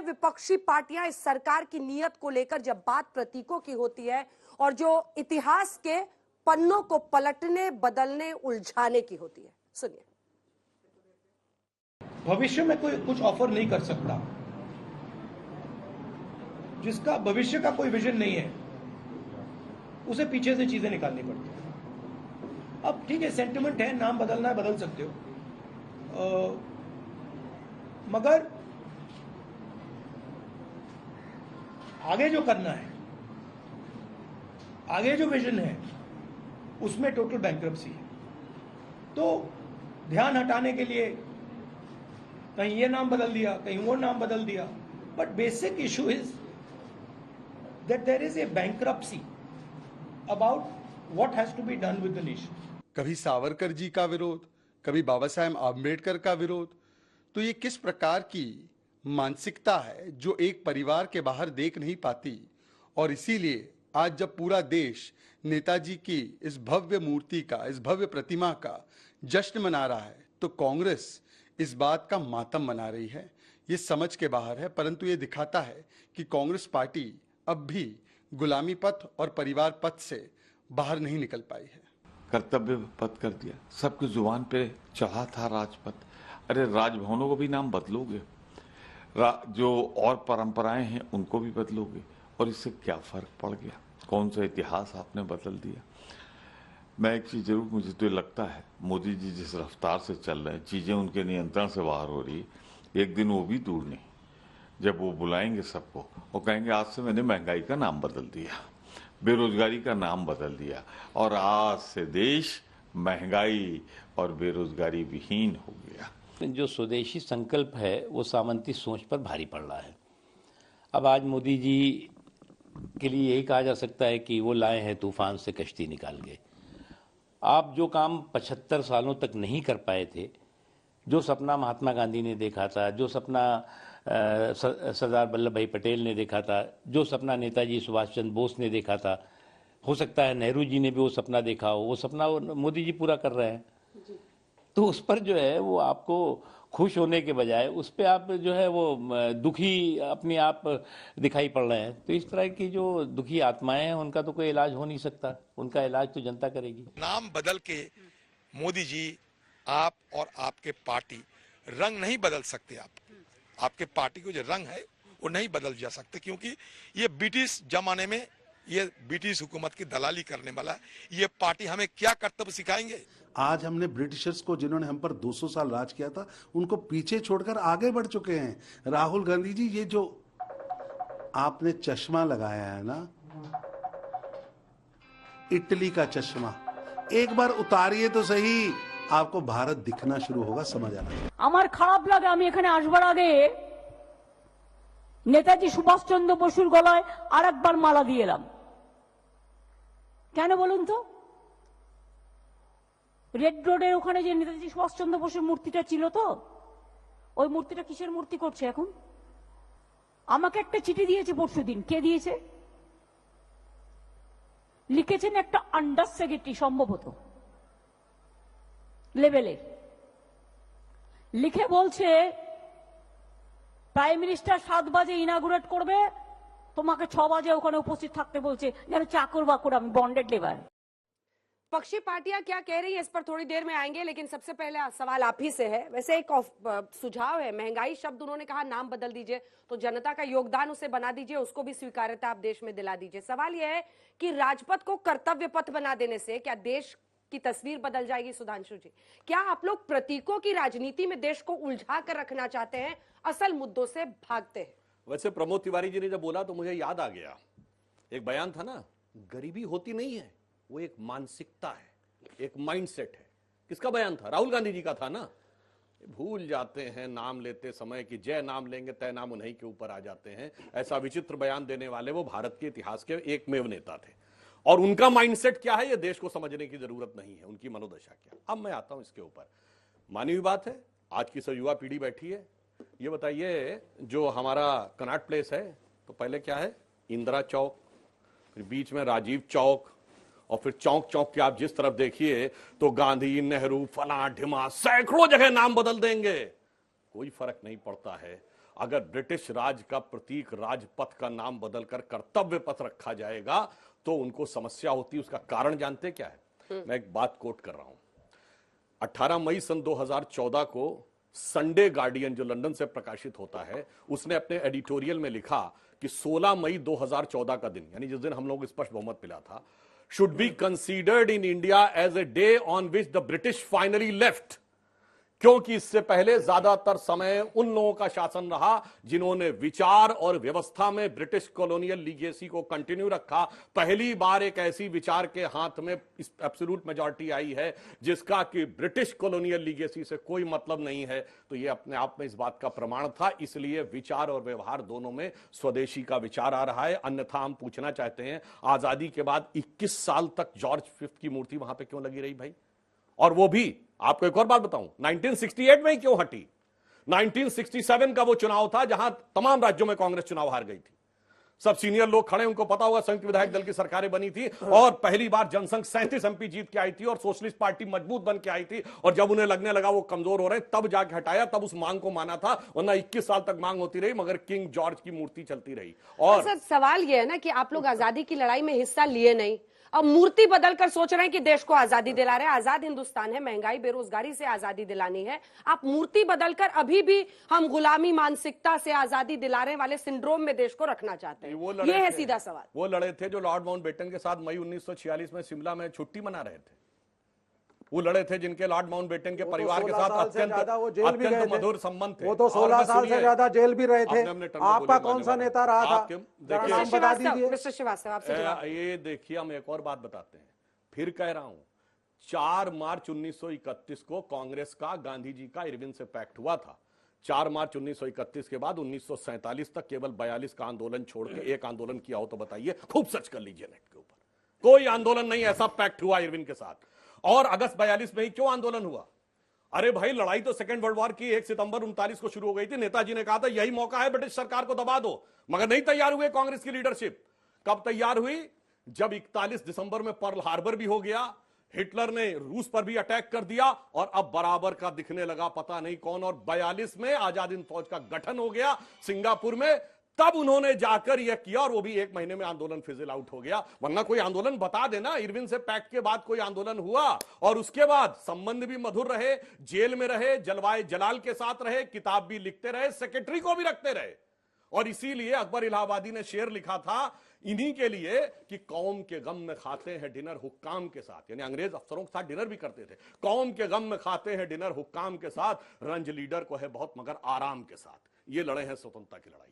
विपक्षी पार्टियां इस सरकार की नीयत को लेकर जब बात प्रतीकों की होती है और जो इतिहास के पन्नों को पलटने, बदलने, उलझाने की होती है। सुनिए। भविष्य में कोई कुछ ऑफर नहीं कर सकता जिसका भविष्य का कोई विजन नहीं है, उसे पीछे से चीजें निकालनी पड़ती है। अब ठीक है, सेंटिमेंट है, नाम बदलना है, बदल सकते हो, मगर आगे जो करना है, आगे जो विजन है, उसमें टोटल बैंक्रप्सी है। तो ध्यान हटाने के लिए कहीं ये नाम बदल दिया, कहीं वो नाम बदल दिया, but basic issue is that there is a bankruptcy about what has to be done with the nation. कभी सावरकर जी का विरोध, कभी बाबा साहेब आम्बेडकर का विरोध। तो ये किस प्रकार की मानसिकता है जो एक परिवार के बाहर देख नहीं पाती, और इसीलिए आज जब पूरा देश नेताजी की इस भव्य मूर्ति का, इस भव्य प्रतिमा का जश्न मना रहा है, तो कांग्रेस इस बात का मातम मना रही है। ये समझ के बाहर है, परंतु ये दिखाता है कि कांग्रेस पार्टी अब भी गुलामी पथ और परिवार पथ से बाहर नहीं निकल पाई है। कर्तव्य पथ कर दिया, सबकी जुबान पे चढ़ा था राजपथ। अरे राजभवनों को भी नाम बदलोगे, जो और परंपराएं हैं उनको भी बदलोगे, और इससे क्या फर्क पड़ गया? कौन सा इतिहास आपने बदल दिया? मैं एक चीज जरूर, मुझे तो लगता है मोदी जी जिस रफ्तार से चल रहे हैं, चीजें उनके नियंत्रण से बाहर हो रही, एक दिन वो भी दूर नहीं जब वो बुलाएंगे सबको और कहेंगे आज से मैंने महंगाई का नाम बदल दिया, बेरोजगारी का नाम बदल दिया, और आज से देश महंगाई और बेरोजगारी विहीन हो गया। जो स्वदेशी संकल्प है वो सामंती सोच पर भारी पड़ रहा है। अब आज मोदी जी के लिए यही कहा जा सकता है कि वो लाए हैं तूफान से कश्ती निकाल के। आप जो काम 75 सालों तक नहीं कर पाए थे, जो सपना महात्मा गांधी ने देखा था, जो सपना सरदार वल्लभ भाई पटेल ने देखा था, जो सपना नेताजी सुभाष चंद्र बोस ने देखा था, हो सकता है नेहरू जी ने भी वो सपना देखा हो, वो सपना मोदी जी पूरा कर रहे हैं। तो उस पर जो है वो आपको खुश होने के बजाय उस पर आप जो है वो दुखी अपने आप दिखाई पड़ रहे हैं। तो इस तरह की जो दुखी आत्माएं हैं उनका तो कोई इलाज हो नहीं सकता, उनका इलाज तो जनता करेगी। नाम बदल के मोदी जी, आप और आपके पार्टी रंग नहीं बदल सकते। आपके पार्टी को जो रंग है वो नहीं बदल जा सकते, क्योंकि ये ब्रिटिश जमाने में ये ब्रिटिश हुकूमत की दलाली करने वाला है। ये पार्टी हमें क्या कर्तव्य सिखाएंगे? आज हमने ब्रिटिशर्स को, जिन्होंने हम पर 200 साल राज किया था, उनको पीछे छोड़कर आगे बढ़ चुके हैं। राहुल गांधी जी, ये जो आपने चश्मा लगाया है ना, इटली का चश्मा, एक बार उतारिए तो सही, आपको भारत दिखना शुरू होगा, समझ आना। আমার খারাপ লাগে আমি এখানে আসবার আগে নেতাজি সুভাষচন্দ্র বসুর গলায় আরেকবার মালা দিয়ে এলাম। কেন বলুন তো? রেড রোডের ওখানে যে নেতাজি সুভাষচন্দ্র বসুর মূর্তিটা ছিল, তো ওই মূর্তিটা কিসের মূর্তি করছে এখন? আমাকে একটা চিঠি দিয়েছে পরশুদিন। কে দিয়েছে? লিখেছেন একটা আন্ডার সেক্রেটারি সম্ভবত লেভেলে, লিখে বলছে প্রাইম মিনিস্টার 7 বাজে ইনাগুরেট করবে, তোমাকে 6 বাজে ওখানে উপস্থিত থাকতে বলছে, যেন চাকর বাকর, আমি বন্डेड लेबर। पक्षी पार्टियां क्या कह रही है इस पर थोड़ी देर में आएंगे, लेकिन सबसे पहले सवाल आप ही से है। वैसे एक सुझाव है, महंगाई शब्द उन्होंने कहा नाम बदल दीजिए, तो जनता का योगदान उसे बना दीजिए, उसको भी स्वीकार्यता आप देश में दिला दीजिए। सवाल यह है कि राजपथ को कर्तव्य पथ बना देने से क्या देश की तस्वीर बदल जाएगी? सुधांशु जी, क्या आप लोग प्रतीकों की राजनीति में देश को उलझा कर रखना चाहते हैं, असल मुद्दों से भागते हैं? वैसे प्रमोद तिवारी जी ने जब बोला तो मुझे याद आ गया, एक बयान था ना, गरीबी होती नहीं है, वो एक मानसिकता है, एक माइंडसेट है। किसका बयान था? राहुल गांधी जी का था ना। भूल जाते हैं नाम लेते समय कि जय नाम लेंगे तय नाम उन्हीं के ऊपर आ जाते हैं। ऐसा विचित्र बयान देने वाले वो भारत के इतिहास के एकमेव नेता थे, और उनका माइंडसेट क्या है ये देश को समझने की जरूरत नहीं है, उनकी मनोदशा क्या। अब मैं आता हूं इसके ऊपर। मानवीय बात है, आज की सब युवा पीढ़ी बैठी है, ये बताइए जो हमारा कनॉट प्लेस है, तो पहले क्या है? इंदिरा चौक, फिर बीच में राजीव चौक, और फिर चौक चौक के आप जिस तरफ देखिए तो गांधी, नेहरू, फला ढिमा, सैकड़ों जगह नाम बदल देंगे, कोई फर्क नहीं पड़ता है। अगर ब्रिटिश राज का प्रतीक राजपथ का नाम बदलकर कर्तव्य पथ रखा जाएगा तो उनको समस्या होती है। उसका कारण जानते क्या है? मैं एक बात कोट कर रहा हूं। 18 मई सन 2014 को संडे गार्डियन, जो लंदन से प्रकाशित होता है, उसने अपने एडिटोरियल में लिखा कि 16 मई 2014 का दिन, यानी जिस दिन हम लोगों को स्पष्ट बहुमत मिला था, should be considered in India as a day on which the British finally left, क्योंकि इससे पहले ज्यादातर समय उन लोगों का शासन रहा जिन्होंने विचार और व्यवस्था में ब्रिटिश कॉलोनियल लीगेसी को कंटिन्यू रखा। पहली बार एक ऐसी विचार के हाथ में एब्सोल्यूट मेजॉरिटी आई है जिसका कि ब्रिटिश कॉलोनियल लीगेसी से कोई मतलब नहीं है। तो ये अपने आप में इस बात का प्रमाण था। इसलिए विचार और व्यवहार दोनों में स्वदेशी का विचार आ रहा है। अन्यथा हम पूछना चाहते हैं, आजादी के बाद 21 साल तक जॉर्ज फिफ्थ की मूर्ति वहां पर क्यों लगी रही भाई? और वो भी आपको एक और बात बताऊं, 1968 में ही क्यों हटी? 1967 का वो चुनाव था जहां तमाम राज्यों में कांग्रेस चुनाव हार गई थी। सब सीनियर लोग खड़े, उनको पता होगा संयुक्त विधायक दल की सरकारें बनी थी और पहली बार जनसंघ 37 एमपी जीत के आई थी और सोशलिस्ट पार्टी मजबूत बन के आई थी। और जब उन्हें लगने लगा वो कमजोर हो रहे, तब जाके हटाया, तब उस मांग को माना था। वरना 21 साल तक मांग होती रही, मगर किंग जॉर्ज की मूर्ति चलती रही। और सर सवाल ये है ना कि आप लोग आजादी की लड़ाई में हिस्सा लिए नहीं, अब मूर्ति बदलकर सोच रहे हैं कि देश को आजादी दिला रहे हैं। आजाद हिंदुस्तान है, महंगाई बेरोजगारी से आजादी दिलानी है। आप मूर्ति बदलकर अभी भी हम गुलामी मानसिकता से आजादी दिलाने वाले सिंड्रोम में देश को रखना चाहते हैं। ये है सीधा सवाल। वो लड़े थे जो लॉर्ड माउंटबेटन के साथ मई 1946 में शिमला में छुट्टी मना रहे थे। वो लड़े थे जिनके लॉर्ड माउंटबेटन के परिवार के साथ अत्यंत मधुर संबंध थे। वो तो 16 साल से ज्यादा जेल भी रहे थे। आपका कौन सा नेता रहा था? नाम बता दीजिए। मिस्टर श्रीवास्तव, आपसे ये देखिए, हम एक और बात बताते हैं, फिर कह रहा हूं, 4 मार्च 1931 को कांग्रेस का गांधी जी का इरविन से पैक्ट हुआ था। 4 मार्च 1931 के बाद 1947 तक केवल 42 का आंदोलन छोड़ के एक आंदोलन किया हो तो बताइए। खूब सर्च कर लीजिए नेट के ऊपर, कोई आंदोलन नहीं ऐसा पैक्ट हुआ इरविन के साथ। और अगस्त 42 में ही क्यों आंदोलन हुआ? अरे भाई, लड़ाई तो सेकेंड वर्ल्ड वॉर की 1 सितंबर 39 को शुरू हो गई थी। नेताजी ने कहा था यही मौका है ब्रिटिश सरकार को दबा दो, मगर नहीं तैयार हुए कांग्रेस की लीडरशिप। कब तैयार हुई? जब 41 दिसंबर में पर्ल हार्बर भी हो गया, हिटलर ने रूस पर भी अटैक कर दिया और अब बराबर का दिखने लगा पता नहीं कौन। और 42 में आजाद हिंद फौज का गठन हो गया सिंगापुर में, तब उन्होंने जाकर यह किया और वो भी 1 महीने में आंदोलन फिजल आउट हो गया। वरना कोई आंदोलन बता देना, इरविन से पैक्ट के बाद कोई आंदोलन हुआ और उसके बाद संबंध भी मधुर रहे, जेल में रहे, जलवाए जलाल के साथ रहे, किताब भी लिखते रहे, सेक्रेटरी को भी रखते रहे। और इसीलिए अकबर इलाहाबादी ने शेर लिखा था इन्हीं के लिए कि कौम के गम में खाते हैं डिनर हुक्काम के साथ, यानी अंग्रेज अफसरों के साथ डिनर भी करते थे। कौम के गम में खाते हैं डिनर हुक्काम के साथ, रंज लीडर को है बहुत मगर आराम के साथ। ये लड़े हैं स्वतंत्रता की लड़ाई।